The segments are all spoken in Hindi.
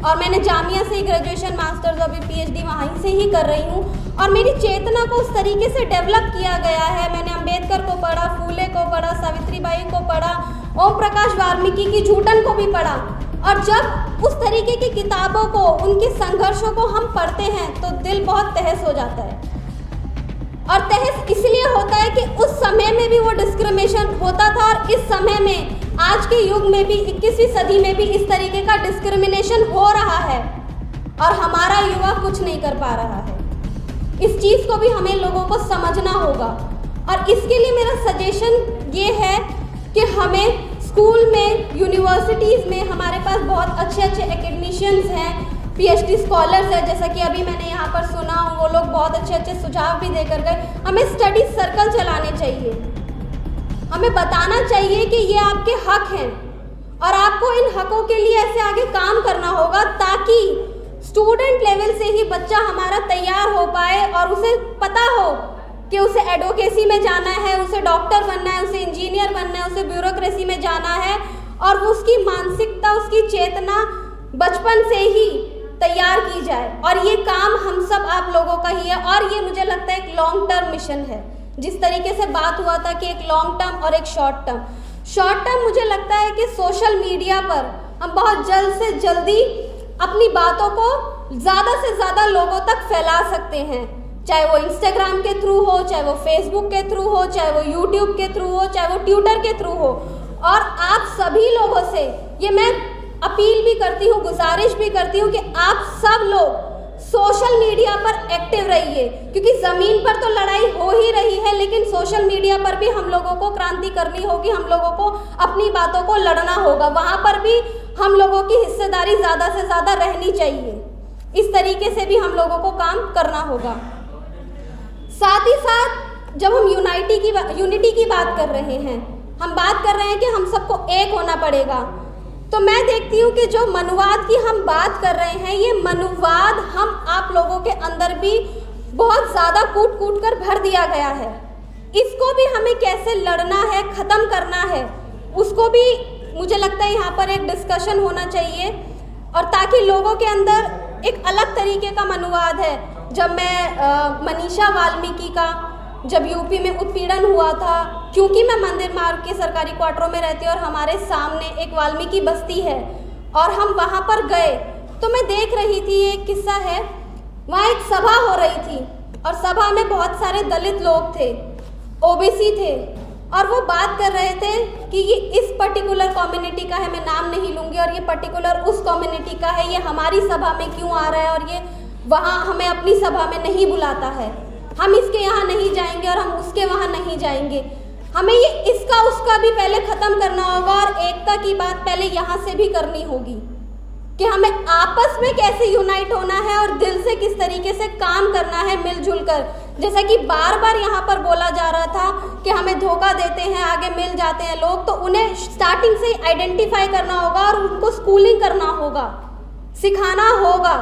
और मैंने जामिया से ही ग्रेजुएशन, मास्टर्स, अभी पीएचडी वहीं से ही कर रही हूँ। और मेरी चेतना को उस तरीके से डेवलप किया गया है। मैंने अम्बेडकर को पढ़ा, फूले को पढ़ा, सावित्रीबाई को पढ़ा, ओम प्रकाश वाल्मीकि की झूठन को भी पढ़ा। और जब उस तरीके की किताबों को, उनके संघर्षों को हम पढ़ते हैं तो दिल बहुत तहस हो जाता है। और तहस इसलिए होता है कि उस समय में भी वो डिस्क्रिमिनेशन होता था और इस समय में, आज के युग में भी, 21वीं सदी में भी इस तरीके का डिस्क्रिमिनेशन हो रहा है और हमारा युवा कुछ नहीं कर पा रहा है। इस चीज़ को भी हमें लोगों को समझना होगा। और इसके लिए मेरा सजेशन ये है कि हमें स्कूल में, यूनिवर्सिटीज़ में हमारे पास बहुत अच्छे अच्छे एकेडमिशियंस हैं, पीएचडी स्कॉलर्स हैं, जैसा कि अभी मैंने यहाँ पर सुना, वो लोग बहुत अच्छे अच्छे सुझाव भी देकर गए। हमें स्टडी सर्कल चलाने चाहिए, हमें बताना चाहिए कि ये आपके हक हैं और आपको इन हकों के लिए ऐसे आगे काम करना होगा ताकि स्टूडेंट लेवल से ही बच्चा हमारा तैयार हो पाए और उसे पता हो कि उसे एडवोकेसी में जाना है, उसे डॉक्टर बनना है, उसे इंजीनियर बनना है, उसे ब्यूरोक्रेसी में जाना है। और वो उसकी मानसिकता, उसकी चेतना बचपन से ही तैयार की जाए। और ये काम हम सब आप लोगों का ही है। और ये मुझे लगता है एक लॉन्ग टर्म मिशन है। जिस तरीके से बात हुआ था कि एक लॉन्ग टर्म और एक शॉर्ट टर्म, मुझे लगता है कि सोशल मीडिया पर हम बहुत जल्द से जल्दी अपनी बातों को ज़्यादा से ज़्यादा लोगों तक फैला सकते हैं, चाहे वो इंस्टाग्राम के थ्रू हो, चाहे वो फेसबुक के थ्रू हो, चाहे वो यूट्यूब के थ्रू हो, चाहे वो ट्विटर के थ्रू हो। और आप सभी लोगों से ये मैं अपील भी करती हूँ, गुजारिश भी करती हूँ कि आप सब लोग सोशल मीडिया पर एक्टिव रहिए, क्योंकि ज़मीन पर तो लड़ाई हो ही रही है, लेकिन सोशल मीडिया पर भी हम लोगों को क्रांति करनी होगी, हम लोगों को अपनी बातों को लड़ना होगा। वहाँ पर भी हम लोगों की हिस्सेदारी ज़्यादा से ज़्यादा रहनी चाहिए। इस तरीके से भी हम लोगों को काम करना होगा। साथ ही साथ जब हम यूनिटी की बात कर रहे हैं, हम बात कर रहे हैं कि हम सबको एक होना पड़ेगा, तो मैं देखती हूँ कि जो मनुवाद की हम बात कर रहे हैं, ये मनुवाद हम आप लोगों के अंदर भी बहुत ज़्यादा कूट कूट कर भर दिया गया है। इसको भी हमें कैसे लड़ना है, ख़त्म करना है, उसको भी मुझे लगता है यहाँ पर एक डिस्कशन होना चाहिए। और ताकि लोगों के अंदर एक अलग तरीके का मनुवाद है। जब मैं मनीषा वाल्मीकि का जब यूपी में उत्पीड़न हुआ था, क्योंकि मैं मंदिर मार्ग के सरकारी क्वार्टरों में रहती हूँ और हमारे सामने एक वाल्मीकि बस्ती है और हम वहाँ पर गए, तो मैं देख रही थी, एक किस्सा है, वहाँ एक सभा हो रही थी और सभा में बहुत सारे दलित लोग थे, ओबीसी थे, और वो बात कर रहे थे कि ये इस पर्टिकुलर कम्युनिटी का है, मैं नाम नहीं लूँगी, और ये पर्टिकुलर उस कम्युनिटी का है, ये हमारी सभा में क्यों आ रहा है और ये वहाँ हमें अपनी सभा में नहीं बुलाता है, हम इसके यहाँ नहीं जाएंगे और हम उसके वहाँ नहीं जाएंगे। हमें ये इसका उसका भी पहले ख़त्म करना होगा और एकता की बात पहले यहाँ से भी करनी होगी कि हमें आपस में कैसे यूनाइट होना है और दिल से किस तरीके से काम करना है मिलजुल कर। जैसा कि बार बार यहाँ पर बोला जा रहा था कि हमें धोखा देते हैं, आगे मिल जाते हैं लोग, तो उन्हें स्टार्टिंग से ही आइडेंटिफाई करना होगा और उनको स्कूलिंग करना होगा, सिखाना होगा।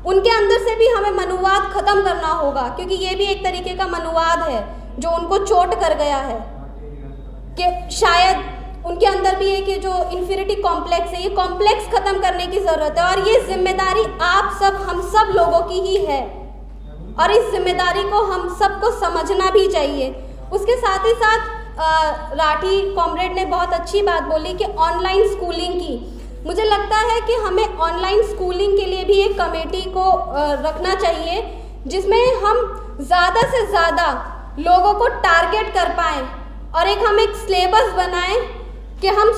उनके अंदर से भी हमें मनुवाद ख़त्म करना होगा, क्योंकि ये भी एक तरीके का मनुवाद है जो उनको चोट कर गया है कि शायद उनके अंदर भी है कि जो इन्फीरिटी कॉम्प्लेक्स है, ये कॉम्प्लेक्स ख़त्म करने की ज़रूरत है। और ये जिम्मेदारी आप सब, हम सब लोगों की ही है और इस जिम्मेदारी को हम सबको समझना भी चाहिए। उसके साथ ही साथ राठी कॉमरेड ने बहुत अच्छी बात बोली कि ऑनलाइन स्कूलिंग की। मुझे लगता है कि हमें ऑनलाइन स्कूलिंग के लिए भी एक कमेटी को रखना चाहिए, जिसमें हम ज़्यादा से ज़्यादा लोगों को टारगेट कर पाएँ और हम एक सिलेबस बनाएं कि हम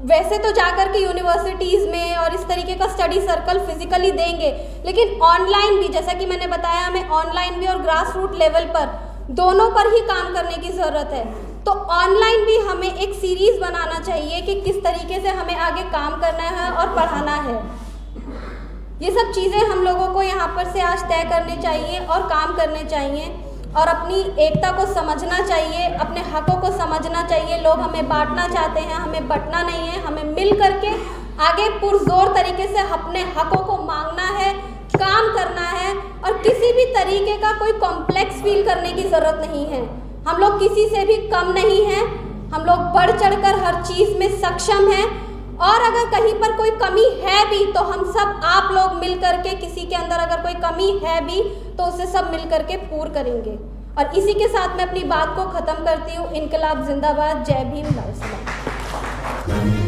वैसे तो जाकर के यूनिवर्सिटीज़ में और इस तरीके का स्टडी सर्कल फिजिकली देंगे, लेकिन ऑनलाइन भी, जैसा कि मैंने बताया, हमें ऑनलाइन भी और ग्रास रूट लेवल पर दोनों पर ही काम करने की ज़रूरत है। तो ऑनलाइन भी हमें एक सीरीज़ बनाना चाहिए कि किस तरीके से हमें आगे काम करना है और पढ़ाना है। ये सब चीज़ें हम लोगों को यहाँ पर से आज तय करनी चाहिए और काम करने चाहिए और अपनी एकता को समझना चाहिए, अपने हकों को समझना चाहिए। लोग हमें बांटना चाहते हैं, हमें बंटना नहीं है, हमें मिल करके आगे पुरजोर तरीके से अपने हकों को मांगना है, काम करना है और किसी भी तरीके का कोई कॉम्प्लेक्स फील करने की ज़रूरत नहीं है। हम लोग किसी से भी कम नहीं हैं, हम लोग बढ़ चढ़कर हर चीज़ में सक्षम हैं और अगर कहीं पर कोई कमी है भी तो हम सब आप लोग मिल करके, किसी के अंदर अगर कोई कमी है भी तो उसे सब मिल करके पूर्ण करेंगे। और इसी के साथ मैं अपनी बात को ख़त्म करती हूँ। इनकलाब जिंदाबाद, जय भीम, लाल सलाम।